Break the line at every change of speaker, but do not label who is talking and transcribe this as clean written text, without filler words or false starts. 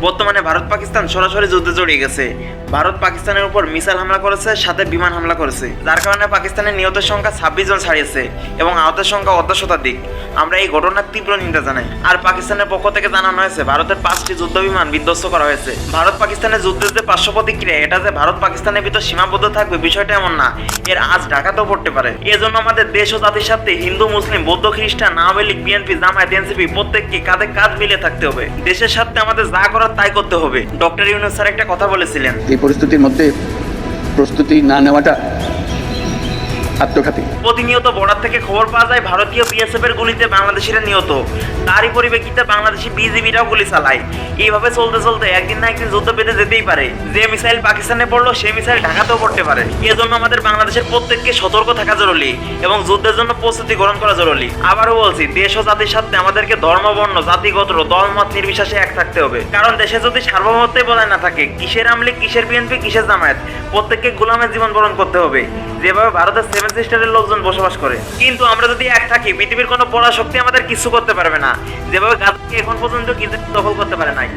বর্তমানে ভারত পাকিস্তান সরাসরি যুদ্ধে জড়িয়ে গেছে। ভারত পাকিস্তানের উপর মিসাইল হামলা করেছে, সাথে বিমান হামলা করেছে, যার কারণে পাকিস্তানের নিহতের সংখ্যা 26 জন ছাড়িয়েছে এবং আহতের সংখ্যা অর্ধ শতাধিক। আমরা এই ঘটনার তীব্র নিন্দা জানাই। আর পাকিস্তানের পক্ষ থেকে জানানো হয়েছে ভারতের 5টি যুদ্ধ বিমান বিধ্বস্ত করা হয়েছে। ভারত পাকিস্তানের যুদ্ধের যে পার্শ্ব প্রতিক্রিয়া, এটা যে ভারত পাকিস্তানের ভিতর সীমাবদ্ধ থাকবে বিষয়টা এমন না, এর আজ ঢাকাতেও পড়তে পারে। এজন্য আমাদের দেশ ও জাতির সাথে হিন্দু, মুসলিম, বৌদ্ধ, খ্রিস্টান, আওয়ামী লীগ, বিএনপি, জামায়াত, এনসিপি প্রত্যেককে কাঁধে কাঁধ মিলিয়ে থাকতে হবে। দেশের সাথে আমাদের যা করার তাই করতে হবে। ডক্টর ইউনূস স্যার একটা কথা বলেছিলেন,
এই পরিস্থিতির মধ্যে প্রস্তুতি না নেওয়াটা আত্মঘাতী।
প্রতিনিয়ত বর্ডার থেকে খবর পাওয়া যায় ভারতীয় বিএসএফ এর গুলিতে বাংলাদেশিরা নিহত। তারই পরিপ্রেক্ষিতে বাংলাদেশি বিজিবিরাও গুলি চালায়। এইভাবে চলতে চলতে একদিন না একদিন যুদ্ধ বেঁধে যেতেই পারে। যে মিসাইল পাকিস্তানে পড়লো সেই মিসাইল ঢাকাতেও পড়তে পারে। এজন্য আমাদের বাংলাদেশের প্রত্যেককে সতর্ক থাকা জরুরি এবং যুদ্ধের জন্য প্রস্তুতি গ্রহণ করা জরুরি। আবারও বলছি, দেশ ও জাতির সাথে আমাদেরকে ধর্ম, বর্ণ, জাতিগত, দলমত নির্বিশেষে এক থাকতে হবে। কারণ দেশে যদি সার্বভৌমত্বই বজায় না থাকে, কিসের আওয়ামী লীগ, কিসের বিএনপি, কিসের জামায়াত, প্রত্যেককে গোলামের জীবন বরণ করতে হবে, যেভাবে ভারতের 7 সিস্টারের লোকজন বসবাস করে। কিন্তু আমরা যদি এক থাকি, পৃথিবীর কোনো পরাশক্তি আমাদের কিছু করতে পারবে না, যেভাবে গাজাকে এখন পর্যন্ত কিছু দখল করতে পারে নাই।